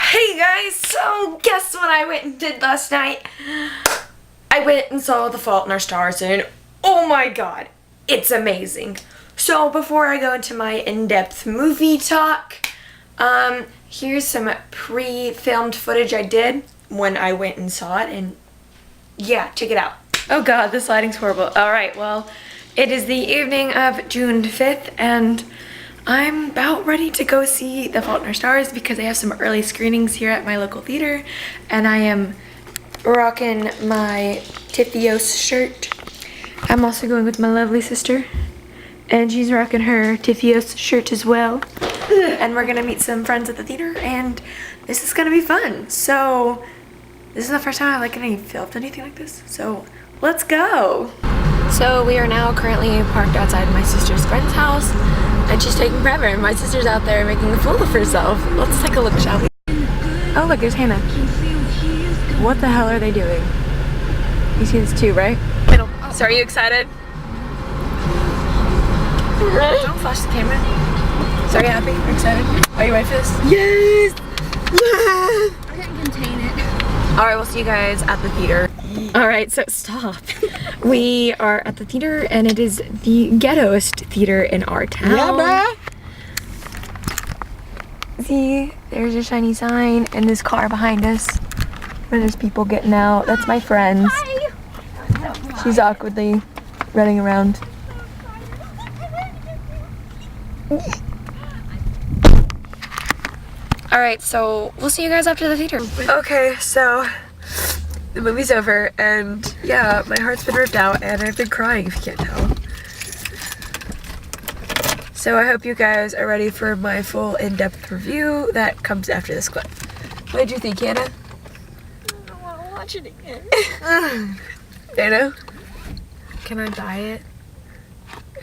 Hey guys, so guess what I went and did last night? I went and saw The Fault in Our Stars and oh my god, it's amazing. So before I go into my in-depth movie talk, here's some pre-filmed footage I did when I went and saw it, and yeah, check it out. Oh god, this lighting's horrible. Alright, well, it is the evening of June 5th and I'm about ready to go see The Fault in Our Stars because they have some early screenings here at my local theater, and I am rocking my Tifios shirt. I'm also going with my lovely sister, and she's rocking her Tifios shirt as well. And we're gonna meet some friends at the theater, and this is gonna be fun. So this is the first time I've filmed anything like this, so let's go. So we are now currently parked outside my sister's friend's house, and she's taking forever. My sister's out there making a fool of herself. Let's take a look, shall we? Oh look, there's Hannah. What the hell are they doing? You see this too, right? Middle. So are you excited? Don't flash the camera. So are you happy? Are you excited? Are you ready for this? Yes! Yes! I can't contain it. Alright, we'll see you guys at the theater. Alright, so stop. We are at the theater, and it is the ghettoest theater in our town. Yeah, bruh. See, there's a shiny sign and this car behind us where there's people getting out. That's my friends. Hi. She's awkwardly running around. Alright, so we'll see you guys after the theater. Okay, so the movie's over, and yeah, my heart's been ripped out, and I've been crying if you can't tell. So I hope you guys are ready for my full in-depth review that comes after this clip. What did you think, Hannah? I don't want to watch it again. Dana? Can I buy it?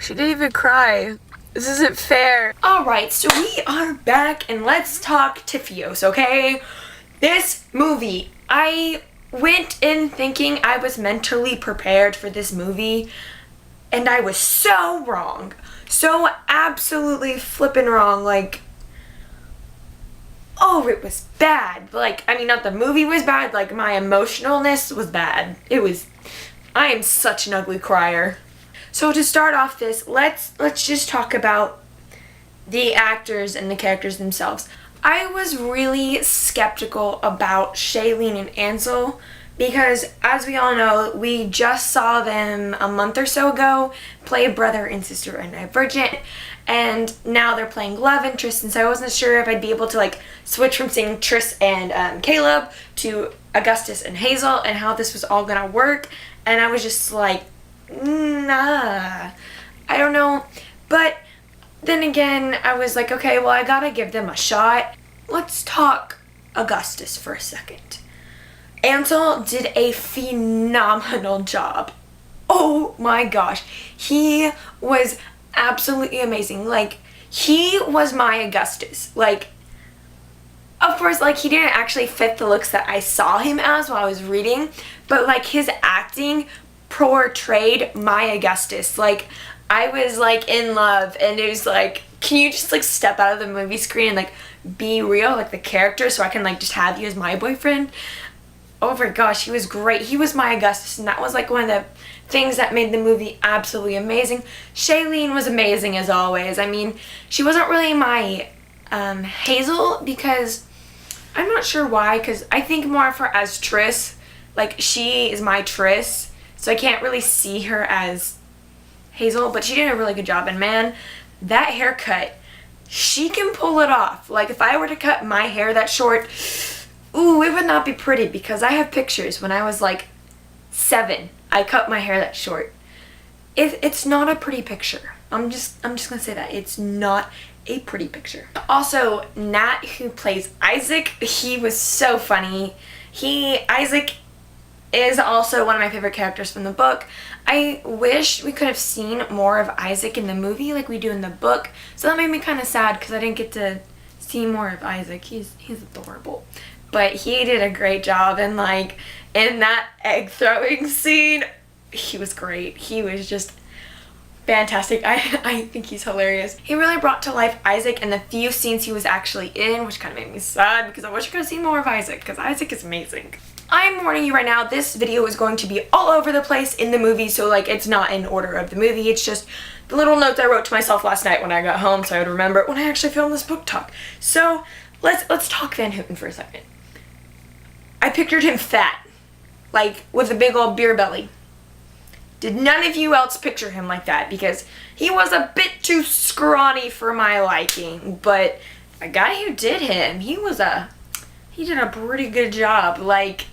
She didn't even cry. This isn't fair. Alright, so we are back, and let's talk Tifios, okay? This movie, I went in thinking I was mentally prepared for this movie, and I was so wrong. So absolutely flippin' wrong. Like, oh, it was bad. Like, I mean, not the movie was bad, like my emotionalness was bad. I am such an ugly crier. So to start off this, let's just talk about the actors and the characters themselves. I was really skeptical about Shailene and Ansel because, as we all know, we just saw them a month or so ago play brother and sister in Divergent, and now they're playing love interest, and so I wasn't sure if I'd be able to like switch from seeing Tris and Caleb to Augustus and Hazel and how this was all gonna work, and I was just like, nah, I don't know. But then again, I was like, okay, well, I gotta give them a shot. Let's talk Augustus for a second. Ansel did a phenomenal job. Oh my gosh, he was absolutely amazing. Like, he was my Augustus. Like, of course, like, he didn't actually fit the looks that I saw him as while I was reading, but like his acting portrayed my Augustus. Like, I was like in love, and it was like, can you just like step out of the movie screen and like be real, like the character, so I can like just have you as my boyfriend? Oh my gosh, he was great. He was my Augustus, and that was like one of the things that made the movie absolutely amazing. Shailene was amazing as always. I mean, she wasn't really my Hazel, because I'm not sure why, because I think more of her as Tris. Like, she is my Tris, so I can't really see her as Hazel, but she did a really good job. And man, that haircut, she can pull it off. Like, if I were to cut my hair that short, ooh, it would not be pretty, because I have pictures when I was like 7. I cut my hair that short. It's not a pretty picture. I'm just gonna say that. It's not a pretty picture. Also, Nat, who plays Isaac, he was so funny. Isaac is also one of my favorite characters from the book. I wish we could have seen more of Isaac in the movie like we do in the book. So that made me kind of sad because I didn't get to see more of Isaac. He's adorable. But he did a great job, and like in that egg throwing scene, he was great. He was just fantastic. I think he's hilarious. He really brought to life Isaac and the few scenes he was actually in, which kind of made me sad because I wish I could have seen more of Isaac because Isaac is amazing. I'm warning you right now, this video is going to be all over the place in the movie, so like it's not in order of the movie, it's just the little notes I wrote to myself last night when I got home so I would remember it when I actually filmed this book talk. So let's talk Van Houten for a second. I pictured him fat, like with a big old beer belly. Did none of you else picture him like that? Because he was a bit too scrawny for my liking, but a guy who did him, he did a pretty good job. Like,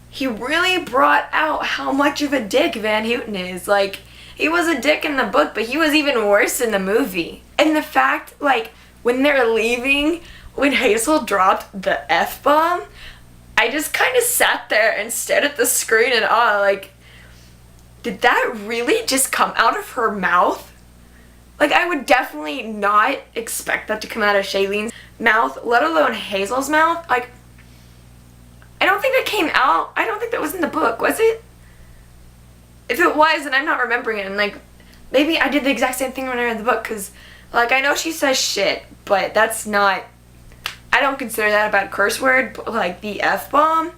he really brought out how much of a dick Van Houten is. Like, he was a dick in the book, but he was even worse in the movie. And the fact, like, when they're leaving, when Hazel dropped the F-bomb, I just kind of sat there and stared at the screen in awe, like, did that really just come out of her mouth? Like, I would definitely not expect that to come out of Shailene's mouth, let alone Hazel's mouth. Like, I don't think that came out. I don't think that was in the book, was it? If it was, then I'm not remembering it. And, like, maybe I did the exact same thing when I read the book, because, like, I know she says shit, but that's not, I don't consider that a bad curse word, but, like, the F-bomb,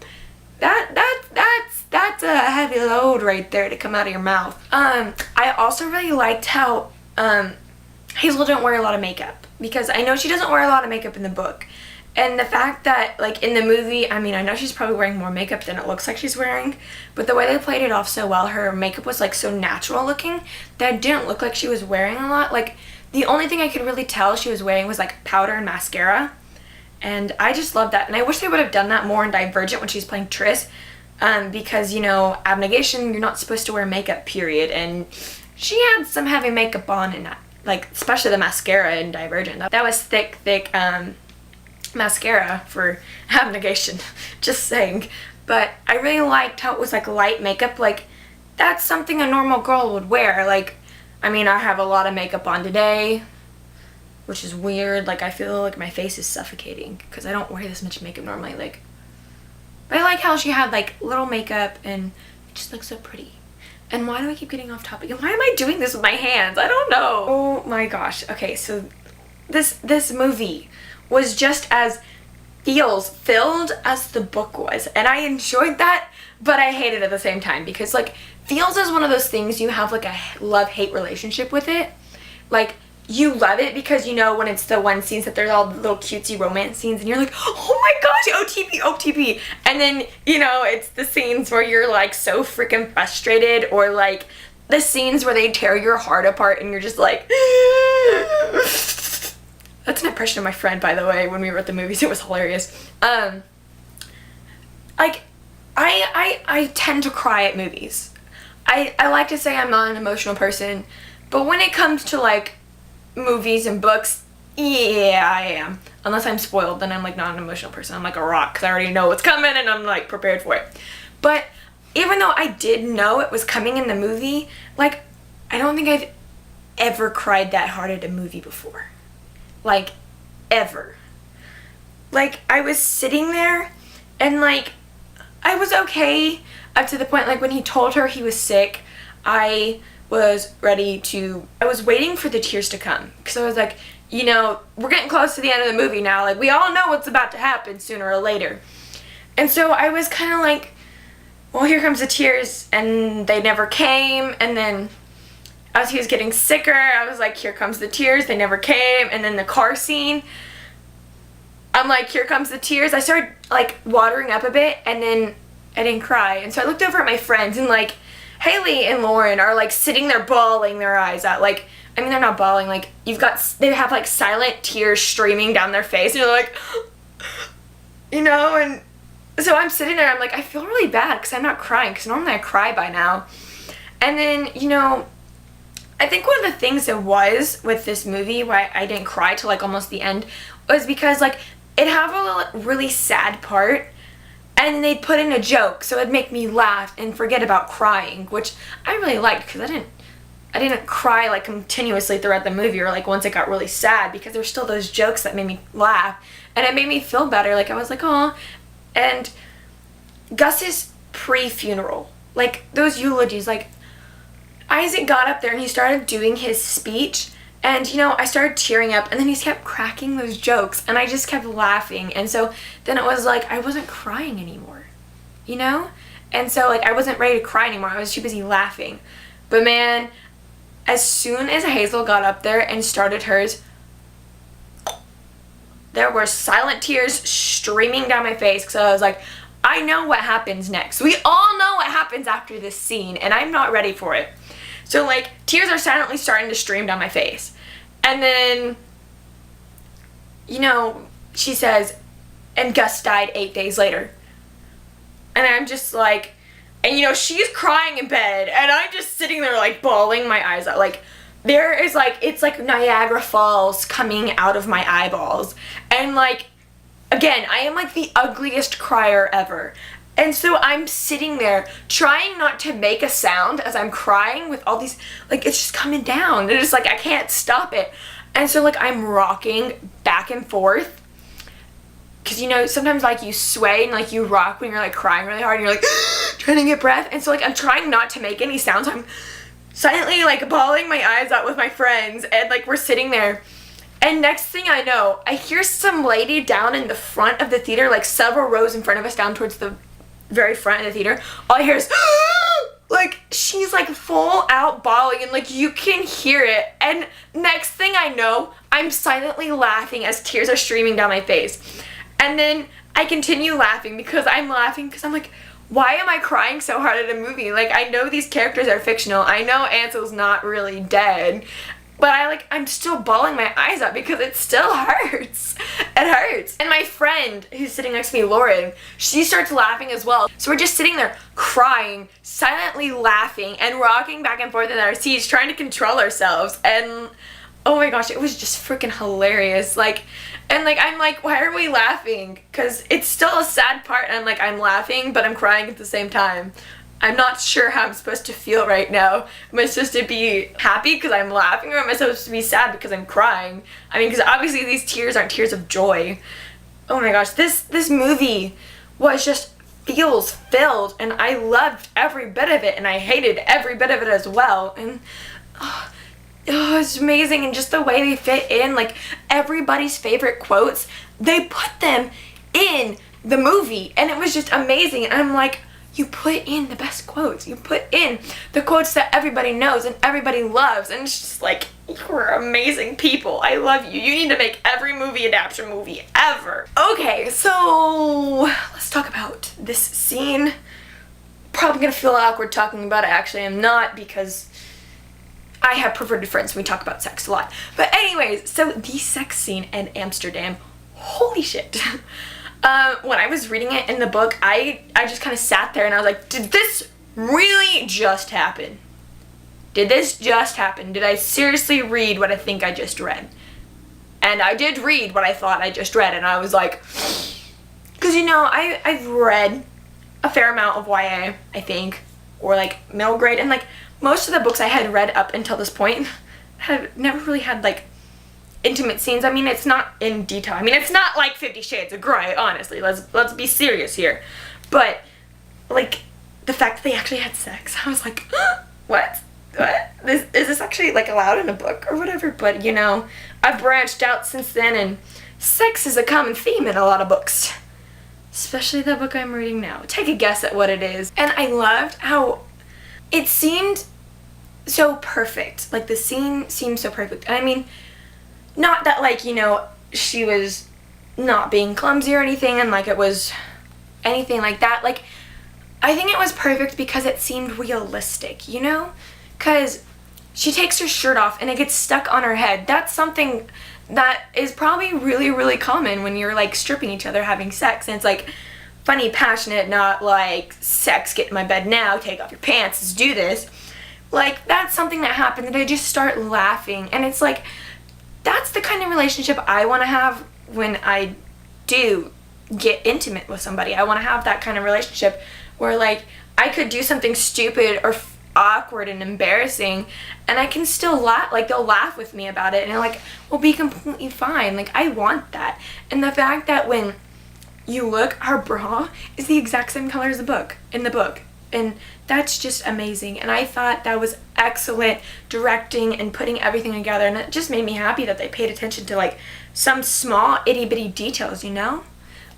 that's a heavy load right there to come out of your mouth. I also really liked how Hazel didn't wear a lot of makeup, because I know she doesn't wear a lot of makeup in the book. And the fact that, like, in the movie, I mean, I know she's probably wearing more makeup than it looks like she's wearing, but the way they played it off so well, her makeup was, like, so natural looking that it didn't look like she was wearing a lot. Like, the only thing I could really tell she was wearing was, like, powder and mascara. And I just love that. And I wish they would have done that more in Divergent when she's playing Tris. Because, you know, abnegation, you're not supposed to wear makeup, period. And she had some heavy makeup on, and like, especially the mascara in Divergent. That was thick, mascara for abnegation. Just saying. But I really liked how it was, like, light makeup. Like, that's something a normal girl would wear. Like, I mean, I have a lot of makeup on today, which is weird. Like, I feel like my face is suffocating because I don't wear this much makeup normally. Like, but I like how she had, like, little makeup and it just looks so pretty. And why do I keep getting off topic? And why am I doing this with my hands? I don't know. Oh my gosh. Okay, so this movie was just as filled as the book was. And I enjoyed that, but I hated it at the same time because, like, feels is one of those things you have, like, a love-hate relationship with it. Like, you love it because, you know, when it's the one scenes that there's all the little cutesy romance scenes and you're like, oh my gosh, OTP, OTP. And then, you know, it's the scenes where you're, like, so freaking frustrated, or, like, the scenes where they tear your heart apart and you're just like, that's an impression of my friend, by the way, when we were at the movies. It was hilarious. Like, I tend to cry at movies. I like to say I'm not an emotional person, but when it comes to, like, movies and books, yeah, I am. Unless I'm spoiled, then I'm, like, not an emotional person. I'm like a rock because I already know what's coming and I'm, like, prepared for it. But even though I did know it was coming in the movie, like, I don't think I've ever cried that hard at a movie before. Like, ever. Like, I was sitting there and, like, I was okay up to the point, like, when he told her he was sick, I was waiting for the tears to come, because I was like, you know, we're getting close to the end of the movie now, like, we all know what's about to happen sooner or later. And so I was kind of like, well, here comes the tears, and they never came. And then as he was getting sicker, I was like, here comes the tears, they never came. And then the car scene, I'm like, here comes the tears. I started, like, watering up a bit, and then I didn't cry. And so I looked over at my friends, and, like, Haley and Lauren are, like, sitting there bawling their eyes out. Like, I mean, they're not bawling. Like, they have, like, silent tears streaming down their face. And you're like, you know, and so I'm sitting there. I'm like, I feel really bad because I'm not crying, because normally I cry by now. And then, you know, I think one of the things that was with this movie why I didn't cry till, like, almost the end was because, like, it had a really sad part, and they'd put in a joke, so it'd make me laugh and forget about crying, which I really liked, because I didn't cry, like, continuously throughout the movie, or, like, once it got really sad, because there's still those jokes that made me laugh, and it made me feel better. Like, I was like, oh. And Gus's pre-funeral, like, those eulogies, like, Isaac got up there and he started doing his speech. And, you know, I started tearing up, and then he kept cracking those jokes, and I just kept laughing. And so then it was like I wasn't crying anymore, you know? And so, like, I wasn't ready to cry anymore. I was too busy laughing. But, man, as soon as Hazel got up there and started hers, there were silent tears streaming down my face because I was like, I know what happens next. We all know what happens after this scene, and I'm not ready for it. So, like, tears are silently starting to stream down my face. And then, you know, she says, and Gus died 8 days later. And I'm just like, and, you know, she's crying in bed, and I'm just sitting there, like, bawling my eyes out. Like, there is, like, it's like Niagara Falls coming out of my eyeballs. And, like, again, I am, like, the ugliest crier ever. And so I'm sitting there trying not to make a sound as I'm crying with all these, like, it's just coming down. It's just like, I can't stop it. And so, like, I'm rocking back and forth. Because, you know, sometimes, like, you sway and, like, you rock when you're, like, crying really hard and you're, like, trying to get breath. And so, like, I'm trying not to make any sounds. I'm silently, like, bawling my eyes out with my friends. And, like, we're sitting there. And next thing I know, I hear some lady down in the front of the theater, like, several rows in front of us down towards the very front of the theater. All I hear is like, she's like full out bawling, and like you can hear it. And next thing I know, I'm silently laughing as tears are streaming down my face. And then I continue laughing because I'm like, why am I crying so hard at a movie? Like, I know these characters are fictional. I know Ansel's not really dead. But I'm still bawling my eyes out because it still hurts. It hurts. And my friend who's sitting next to me, Lauren, she starts laughing as well. So we're just sitting there crying, silently laughing, and rocking back and forth in our seats, trying to control ourselves. And oh my gosh, it was just freaking hilarious. I'm like, why are we laughing? Because it's still a sad part, and I'm laughing, but I'm crying at the same time. I'm not sure how I'm supposed to feel right now. Am I supposed to be happy because I'm laughing, or am I supposed to be sad because I'm crying? I mean, because obviously these tears aren't tears of joy. Oh my gosh, this movie was just feels filled, and I loved every bit of it, and I hated every bit of it as well. And it's amazing, and just the way they fit in, like, everybody's favorite quotes, they put them in the movie, and it was just amazing. And I'm like, you put in the best quotes. You put in the quotes that everybody knows and everybody loves. And it's just like, you're amazing people. I love you. You need to make every movie adaptation movie ever. Okay, so let's talk about this scene. Probably gonna feel awkward talking about it. Actually, I'm not, because I have perverted friends and we talk about sex a lot. But anyways, so the sex scene in Amsterdam, holy shit. When I was reading it in the book, I just kind of sat there and I was like, did this really just happen? Did this just happen? Did I seriously read what I think I just read? And I did read what I thought I just read, and I was like, because, you know, I've read a fair amount of YA, I think, or like middle grade, and like most of the books I had read up until this point had never really had like intimate scenes. I mean, it's not in detail. I mean, it's not like 50 Shades of Grey, honestly. Let's be serious here. But like the fact that they actually had sex, I was like, what? Is this actually like allowed in a book or whatever? But you know, I've branched out since then, and sex is a common theme in a lot of books, especially the book I'm reading now. Take a guess at what it is. And I loved how it seemed so perfect. Like, the scene seemed so perfect. I mean, not that, like, you know, she was not being clumsy or anything, and like it was anything like that. Like, I think it was perfect because it seemed realistic, you know? Because she takes her shirt off and it gets stuck on her head. That's something that is probably really, really common when you're like stripping each other having sex. And it's like funny, passionate, not like sex, get in my bed now, take off your pants, let's do this. Like, that's something that happened, and I just start laughing. And it's like, that's the kind of relationship I want to have when I do get intimate with somebody. I want to have that kind of relationship where, like, I could do something stupid or awkward and embarrassing, and I can still laugh. Like, they'll laugh with me about it, and they're like, we'll be completely fine. Like, I want that. And the fact that when you look, her bra is the exact same color as the book, in the book. And that's just amazing. And I thought that was excellent directing and putting everything together. And it just made me happy that they paid attention to like some small itty bitty details, you know?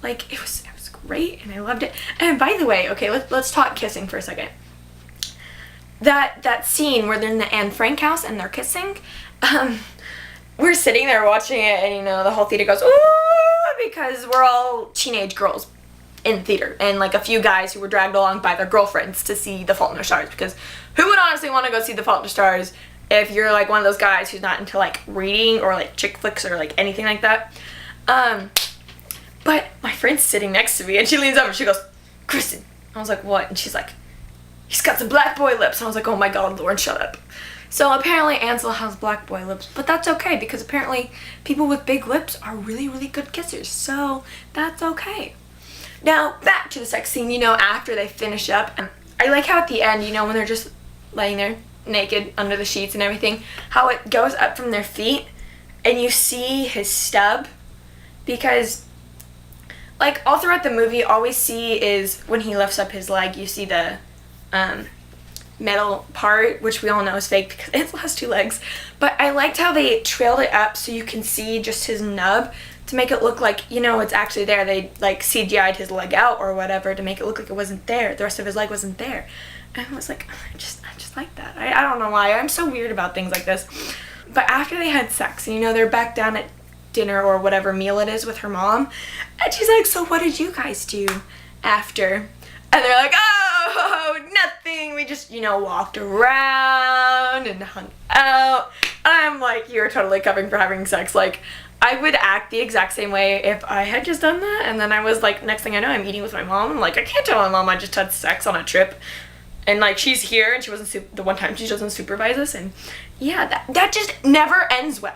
Like it was great and I loved it. And by the way, okay, let's talk kissing for a second. That scene where they're in the Anne Frank house and they're kissing, we're sitting there watching it and, you know, the whole theater goes, ooh, because we're all teenage girls in the theater and like a few guys who were dragged along by their girlfriends to see The Fault in Our Stars, because who would honestly want to go see The Fault in Our Stars if you're like one of those guys who's not into like reading or like chick flicks or like anything like that. But my friend's sitting next to me and she leans over and she goes, Kristen. I was like, what? And she's like, he's got some black boy lips. And I was like, oh my God, Lauren, shut up. So apparently Ansel has black boy lips, but that's okay because apparently people with big lips are really, really good kissers. So that's okay. Now back to the sex scene, you know, after they finish up. And I like how at the end, you know, when they're just laying there naked under the sheets and everything, how it goes up from their feet and you see his stub, because like all throughout the movie, all we see is when he lifts up his leg, you see the metal part, which we all know is fake because Ansel has 2 legs. But I liked how they trailed it up so you can see just his nub to make it look like, you know, it's actually there. They like CGI'd his leg out or whatever to make it look like it wasn't there. The rest of his leg wasn't there. And I was like, I just like that. I don't know why. I'm so weird about things like this. But after they had sex, and you know, they're back down at dinner or whatever meal it is with her mom, and she's like, so what did you guys do after? And they're like, oh, nothing, we just, you know, walked around and hung out. And I'm like, you're totally covering for having sex. Like, I would act the exact same way if I had just done that, and then I was like, next thing I know, I'm eating with my mom. I'm like, I can't tell my mom I just had sex on a trip. And like, she's here and she wasn't, the one time she doesn't supervise us. And yeah, that just never ends well.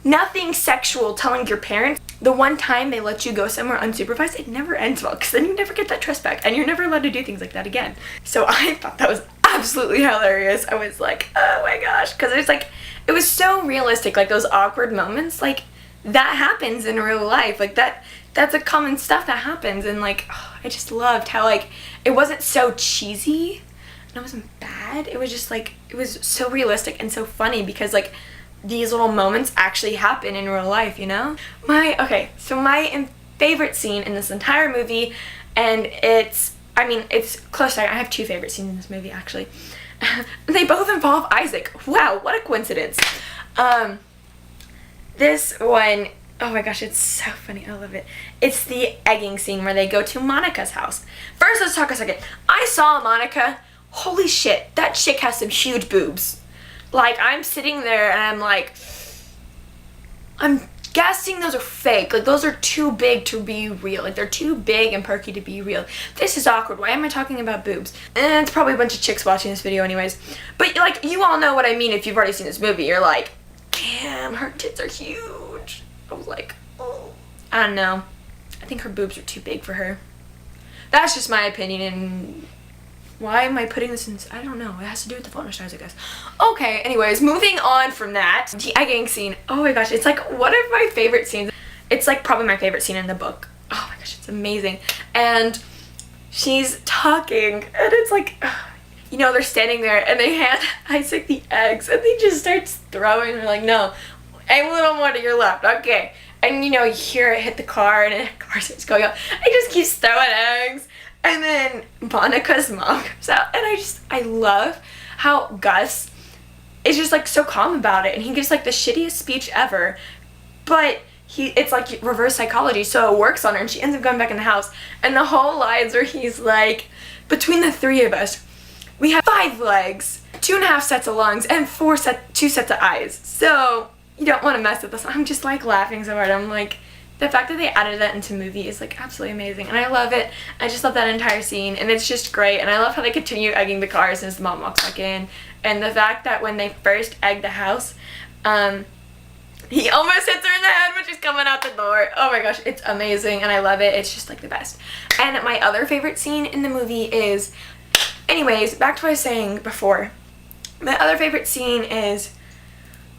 Nothing sexual telling your parents the one time they let you go somewhere unsupervised, it never ends well, because then you never get that trust back and you're never allowed to do things like that again. So I thought that was absolutely hilarious. I was like, oh my gosh, because it's like, it was so realistic, like those awkward moments, like that happens in real life, like that's a common stuff that happens. And like, oh, I just loved how like it wasn't so cheesy and it wasn't bad, it was just like, it was so realistic and so funny because like these little moments actually happen in real life, you know? My favorite scene in this entire movie, and it's close second. I have 2 favorite scenes in this movie, actually. They both involve Isaac. Wow, what a coincidence. This one, oh my gosh, it's so funny. I love it. It's the egging scene where they go to Monica's house. First, let's talk a second. I saw Monica. Holy shit, that chick has some huge boobs. Like, I'm sitting there and I'm like, I'm guessing those are fake. Like, those are too big to be real. Like, they're too big and perky to be real. This is awkward. Why am I talking about boobs? And it's probably a bunch of chicks watching this video anyways. But, like, you all know what I mean if you've already seen this movie. You're like, damn, her tits are huge. I was like, oh. I don't know. I think her boobs are too big for her. That's just my opinion, and why am I putting this in? I don't know. It has to do with The Fault in Our Stars, I guess. Okay, anyways, moving on from that. The egging scene. Oh my gosh, it's like one of my favorite scenes. It's like probably my favorite scene in the book. Oh my gosh, it's amazing. And she's talking, and it's like, you know, they're standing there, and they hand Isaac the eggs, and he just starts throwing. They're like, no, a little more to your left. Okay. And, you know, you hear it hit the car, and the car starts going up. It just keeps throwing eggs. And then Monica's mom comes out, and I love how Gus is just like so calm about it, and he gives like the shittiest speech ever, but it's like reverse psychology, so it works on her, and she ends up going back in the house, and the whole lines where he's like, between the 3 of us, we have 5 legs, 2.5 sets of lungs, and 2 sets of eyes, so you don't want to mess with us. I'm just like laughing so hard. I'm like, the fact that they added that into movie is like absolutely amazing, and I love it. I just love that entire scene, and it's just great, and I love how they continue egging the car since the mom walks back in, and the fact that when they first egg the house, he almost hits her in the head when she's coming out the door. Oh my gosh, it's amazing, and I love it. It's just like the best. And my other favorite scene in the movie is, anyways, back to what I was saying before, my other favorite scene is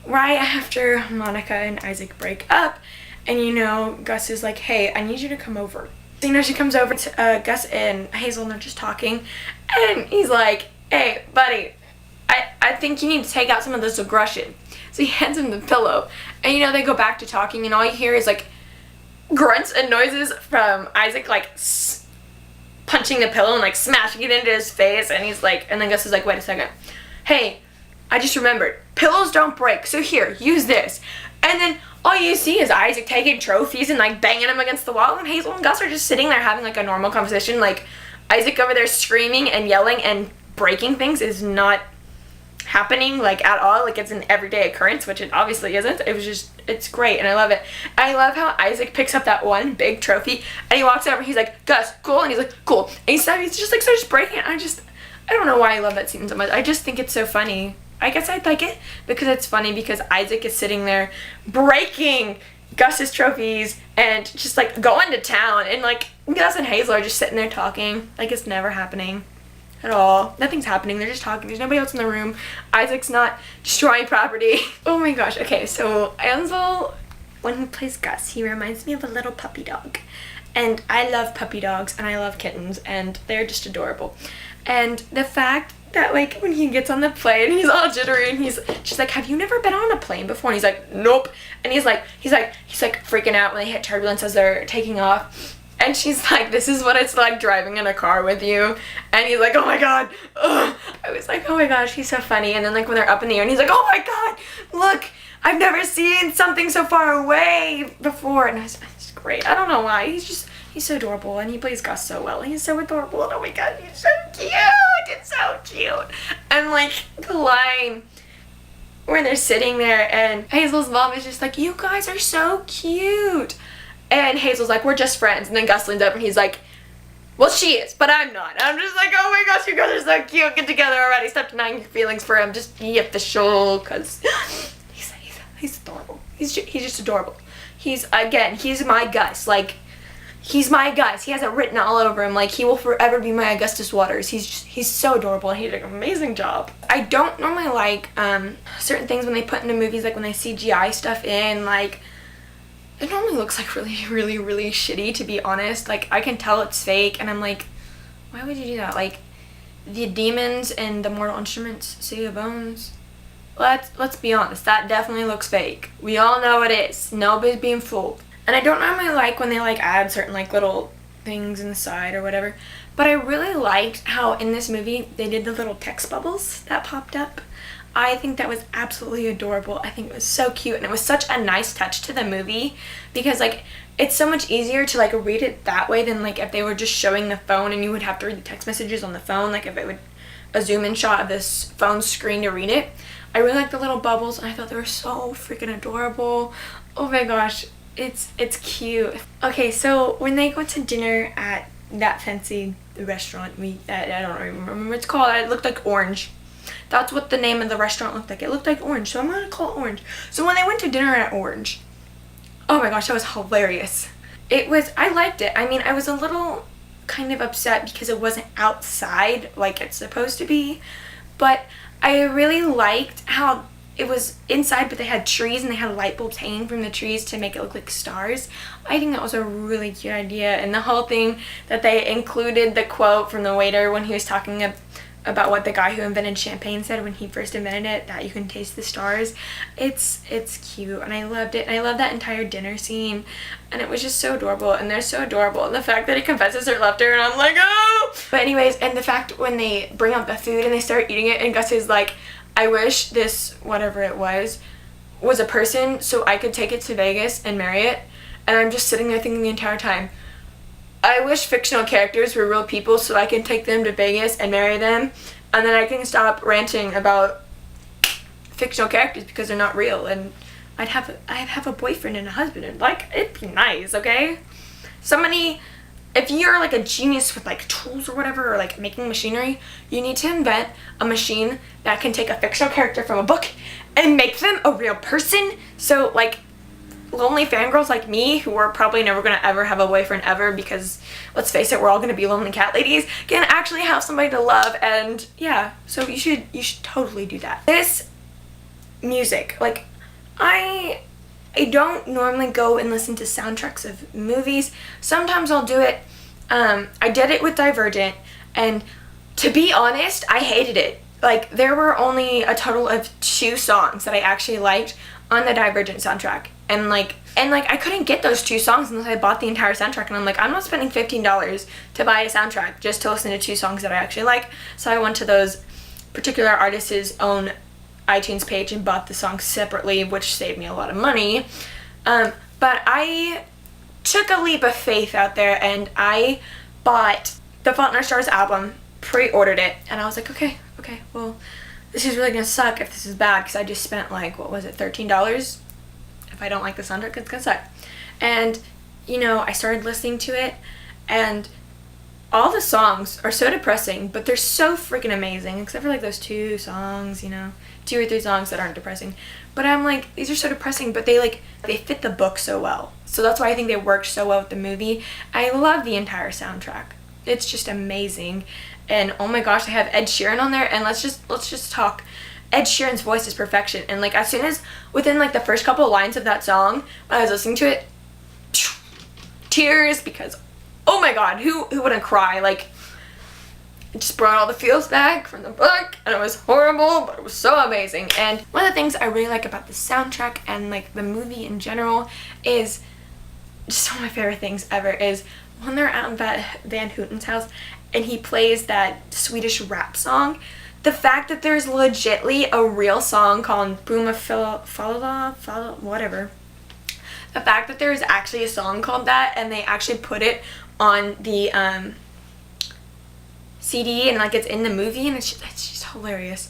right after Monica and Isaac break up. And you know, Gus is like, hey, I need you to come over. You know, she comes over to Gus and Hazel and they're just talking, and he's like, hey, buddy, I think you need to take out some of this aggression. So he hands him the pillow, and you know, they go back to talking, and all you hear is like grunts and noises from Isaac, like punching the pillow and like smashing it into his face. And he's like, and then Gus is like, wait a second, hey, I just remembered, pillows don't break, so here, use this. And then all you see is Isaac taking trophies and like banging them against the wall, and Hazel and Gus are just sitting there having like a normal conversation. Like Isaac over there screaming and yelling and breaking things is not happening like at all. Like it's an everyday occurrence, which it obviously isn't. It was just, it's great, and I love it. I love how Isaac picks up that one big trophy and he walks over and he's like, Gus, cool? And he's like, cool. And he's just like starts breaking it. I don't know why I love that scene so much. I just think it's so funny. I guess I'd like it because it's funny, because Isaac is sitting there breaking Gus's trophies and just like going to town, and like Gus and Hazel are just sitting there talking like it's never happening at all. Nothing's happening. They're just talking. There's nobody else in the room. Isaac's not destroying property. Oh my gosh. Okay, so Ansel, when he plays Gus, he reminds me of a little puppy dog. And I love puppy dogs and I love kittens, and they're just adorable. And the fact that like when he gets on the plane, he's all jittery, and she's like, have you never been on a plane before? And he's like, nope. And he's like freaking out when they hit turbulence as they're taking off. And she's like, this is what it's like driving in a car with you. And he's like, oh my god. Ugh. I was like, oh my gosh, he's so funny. And then like when they're up in the air and he's like, oh my god, look, I've never seen something so far away before. And it's great. I don't know why. He's so adorable, and he plays Gus so well. He's so adorable, and oh my god, he's so cute. It's so cute. And like the line when they're sitting there and Hazel's mom is just like, you guys are so cute. And Hazel's like, we're just friends. And then Gus leans up and he's like, well, she is, but I'm not. And I'm just like, oh my gosh, you guys are so cute. Get together already. Stop denying your feelings for him. Just be official, because he's adorable. He's just adorable. He's my Gus. Like, he's my Gus. He has it written all over him. Like, he will forever be my Augustus Waters. He's so adorable, and he did an amazing job. I don't normally like certain things when they put into movies, like when they CGI stuff in, like, it normally looks like really, really, really shitty, to be honest. Like, I can tell it's fake, and I'm like, why would you do that? Like, the demons and the Mortal Instruments, City of Bones, let's be honest, that definitely looks fake. We all know it is. Nobody's being fooled. And I don't normally like when they like add certain like little things inside or whatever, but I really liked how in this movie they did the little text bubbles that popped up. I think that was absolutely adorable. I think it was so cute, and it was such a nice touch to the movie, because like it's so much easier to like read it that way than like if they were just showing the phone and you would have to read the text messages on the phone, like if it would a zoom in shot of this phone screen to read it. I really like the little bubbles, and I thought they were so freaking adorable. Oh my gosh, it's cute. Okay, so when they go to dinner at that fancy restaurant, I don't remember what it's called. It looked like Orange. That's what the name of the restaurant looked like. It looked like Orange, so I'm gonna call it Orange. So when they went to dinner at Orange, oh my gosh, that was hilarious. I liked it. I mean, I was a little kind of upset because it wasn't outside like it's supposed to be, but I really liked how it was inside, but they had trees and they had light bulbs hanging from the trees to make it look like stars. I think that was a really cute idea, and the whole thing that they included the quote from the waiter when he was talking about what the guy who invented champagne said when he first invented it, that you can taste the stars. It's cute, and I loved it. And I love that entire dinner scene, and it was just so adorable, and they're so adorable. And the fact that he confesses her left her, and I'm like, oh! But anyways, and the fact when they bring up the food and they start eating it, and Gus is like, I wish this, whatever it was a person so I could take it to Vegas and marry it. And I'm just sitting there thinking the entire time, I wish fictional characters were real people so I can take them to Vegas and marry them, and then I can stop ranting about fictional characters because they're not real, and I'd have a boyfriend and a husband, and like, it'd be nice, okay? If you're like a genius with like tools or whatever, or like making machinery, you need to invent a machine that can take a fictional character from a book and make them a real person. So like lonely fangirls like me, who are probably never going to ever have a boyfriend ever, because let's face it, we're all going to be lonely cat ladies, can actually have somebody to love. And yeah, so you should totally do that. This music, like, I I don't normally go and listen to soundtracks of movies. Sometimes I'll do it. I did it with Divergent, and to be honest, I hated it. Like, there were only a total of 2 songs that I actually liked on the Divergent soundtrack. And I couldn't get those 2 songs unless I bought the entire soundtrack. And I'm like, I'm not spending $15 to buy a soundtrack just to listen to 2 songs that I actually like. So I went to those particular artists' own iTunes page and bought the songs separately, which saved me a lot of money. But I took a leap of faith out there, and I bought the Fault in Our Stars album, pre-ordered it, and I was like, okay, well, this is really gonna suck if this is bad, because I just spent like, what was it, $13? If I don't like the soundtrack, it's gonna suck. And, I started listening to it, and all the songs are so depressing, but they're so freaking amazing, except for like those 2 songs, 2 or 3 songs that aren't depressing. But I'm like, these are so depressing, but they fit the book so well. So that's why I think they worked so well with the movie. I love the entire soundtrack. It's just amazing. And oh my gosh, they have Ed Sheeran on there, and let's just talk. Ed Sheeran's voice is perfection. And like, as soon as within like the first couple of lines of that song, when I was listening to it, tears, because oh my god, who wouldn't cry? Like, it just brought all the feels back from the book, and it was horrible, but it was so amazing. And one of the things I really like about the soundtrack and like the movie in general is just one of my favorite things ever is when they're at Van Houten's house and he plays that Swedish rap song. The fact that there's legitly a real song called Booma Falala, whatever. The fact that there's actually a song called that, and they actually put it on the CD, and like it's in the movie, and it's just hilarious.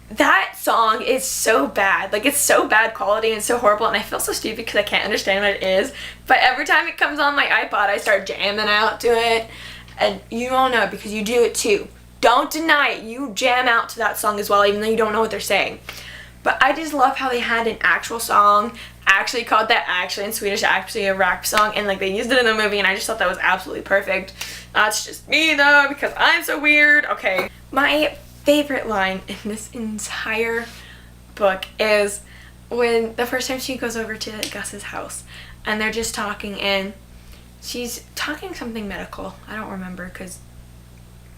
That song is so bad. Like, it's so bad quality and so horrible, and I feel so stupid because I can't understand what it is. But every time it comes on my iPod, I start jamming out to it. And you all know, because you do it too. Don't deny it. You jam out to that song as well, even though you don't know what they're saying. But I just love how they had an actual song, actually called that, actually in Swedish, actually a rap song, and like they used it in the movie, and I just thought that was absolutely perfect. That's just me though, because I'm so weird. Okay. My favorite line in this entire book is when the first time she goes over to Gus's house, and they're just talking, and she's talking something medical. I don't remember, because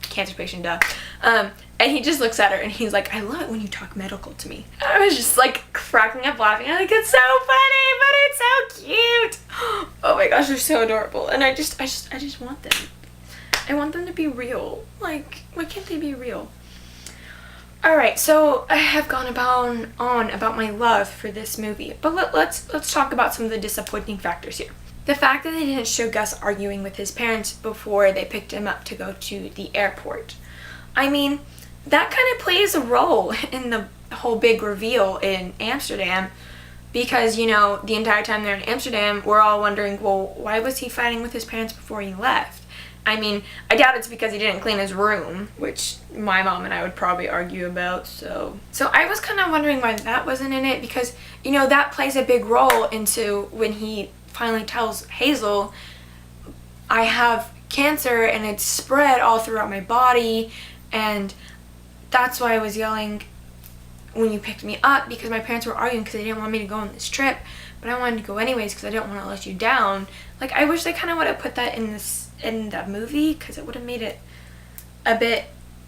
cancer patient, duh. And he just looks at her and he's like, I love it when you talk medical to me. I was just like cracking up laughing. I'm like, it's so funny, but it's so cute. Oh my gosh, they're so adorable. And I just want them. I want them to be real. Like, why can't they be real? Alright, so I have gone on about my love for this movie. But let's talk about some of the disappointing factors here. The fact that they didn't show Gus arguing with his parents before they picked him up to go to the airport. I mean, that kind of plays a role in the whole big reveal in Amsterdam, because, the entire time they're in Amsterdam, we're all wondering, well, why was he fighting with his parents before he left? I mean, I doubt it's because he didn't clean his room, which my mom and I would probably argue about, so I was kind of wondering why that wasn't in it, because, that plays a big role into when he finally tells Hazel, I have cancer and it's spread all throughout my body, and that's why I was yelling when you picked me up, because my parents were arguing because they didn't want me to go on this trip, but I wanted to go anyways because I didn't want to let you down. Like, I wish they kind of would have put that in the movie, because it would have made it a bit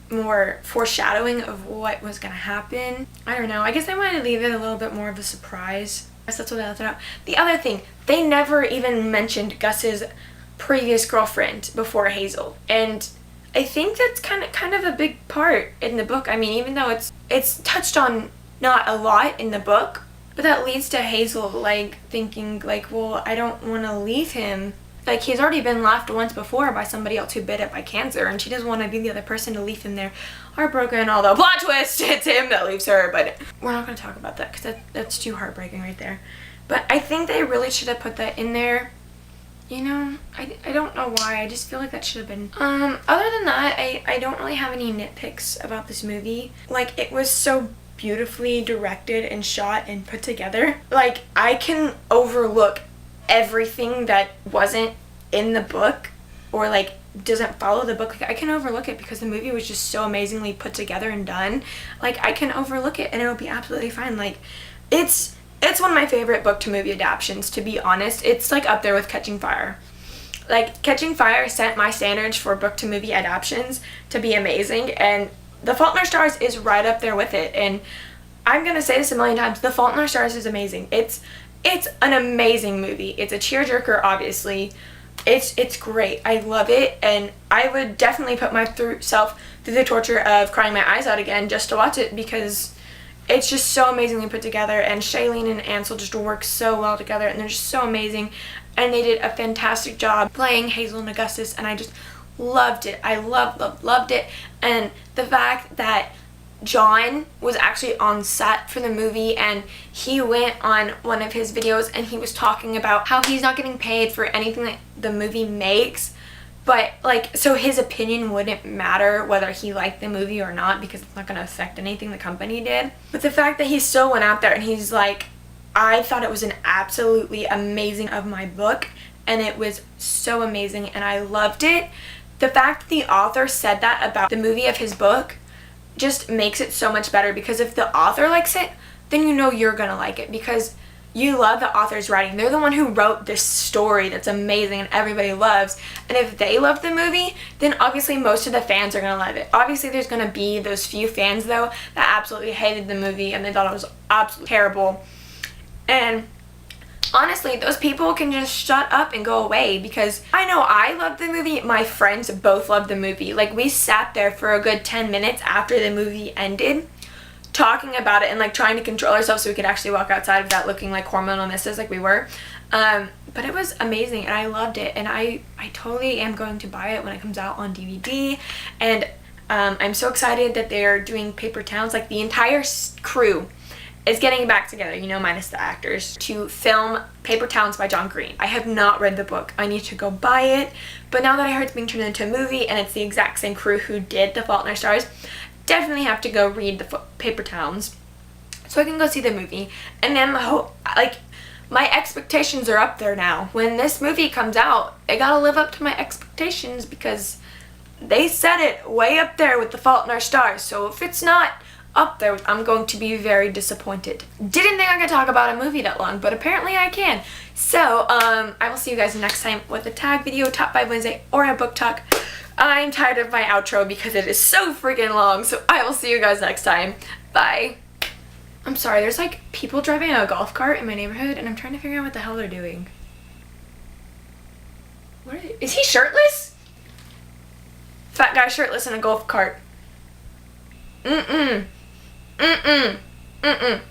more foreshadowing of what was going to happen. I don't know. I guess they wanted to leave it a little bit more of a surprise. I guess that's what I left it out. The other thing, they never even mentioned Gus's previous girlfriend before Hazel, and I think that's kind of a big part in the book. I mean, even though it's touched on not a lot in the book, but that leads to Hazel like thinking like, well, I don't want to leave him. Like, he's already been left once before by somebody else who bit it by cancer, and she doesn't want to be the other person to leave him there heartbroken, although plot twist, it's him that leaves her. But we're not going to talk about that because that's too heartbreaking right there. But I think they really should have put that in there. I don't know why. I just feel like that should have been. Other than that, I don't really have any nitpicks about this movie. Like, it was so beautifully directed and shot and put together. Like, I can overlook everything that wasn't in the book or like doesn't follow the book. Like, I can overlook it because the movie was just so amazingly put together and done. Like, I can overlook it and it'll be absolutely fine. Like, it's It's one of my favorite book to movie adaptations, to be honest. It's like up there with Catching Fire. Like, Catching Fire set my standards for book to movie adaptations to be amazing, and The Fault in Our Stars is right up there with it. And I'm gonna say this a million times, The Fault in Our Stars is amazing. It's an amazing movie. It's a tearjerker, obviously. It's great. I love it, and I would definitely put myself through the torture of crying my eyes out again just to watch it, because it's just so amazingly put together, and Shailene and Ansel just work so well together, and they're just so amazing, and they did a fantastic job playing Hazel and Augustus, and I just loved it. I loved it. And the fact that John was actually on set for the movie, and he went on one of his videos and he was talking about how he's not getting paid for anything that the movie makes, but like, so his opinion wouldn't matter whether he liked the movie or not, because it's not going to affect anything the company did. But the fact that he still went out there and he's like, I thought it was an absolutely amazing of my book, and it was so amazing and I loved it. The fact that the author said that about the movie of his book just makes it so much better, because if the author likes it, then you know you're gonna like it, because you love the author's writing. They're the one who wrote this story that's amazing and everybody loves, and if they love the movie, then obviously most of the fans are gonna love it. Obviously there's gonna be those few fans though that absolutely hated the movie and they thought it was absolutely terrible, and honestly, those people can just shut up and go away, because I know I loved the movie. My friends both loved the movie. Like, we sat there for a good 10 minutes after the movie ended talking about it and like trying to control ourselves so we could actually walk outside without looking like hormonal misses like we were. But it was amazing and I loved it, and I totally am going to buy it when it comes out on DVD. And I'm so excited that they're doing Paper Towns. Like, the entire crew is getting back together, you know, minus the actors, to film Paper Towns by John Green. I have not read the book. I need to go buy it. But now that I heard it's being turned into a movie and it's the exact same crew who did The Fault in Our Stars, definitely have to go read the Paper Towns so I can go see the movie. And then my expectations are up there now. When this movie comes out, I gotta live up to my expectations, because they set it way up there with The Fault in Our Stars. So if it's not up there, I'm going to be very disappointed. Didn't think I could talk about a movie that long, but apparently I can. So I will see you guys next time with a tag video, Top 5 Wednesday, or a book talk. I'm tired of my outro because it is so freaking long, so I will see you guys next time. Bye. I'm sorry, there's like people driving a golf cart in my neighborhood, and I'm trying to figure out what the hell they're doing. Is he shirtless? Fat guy shirtless in a golf cart. Mm-mm. Mm-mm. Mm-mm.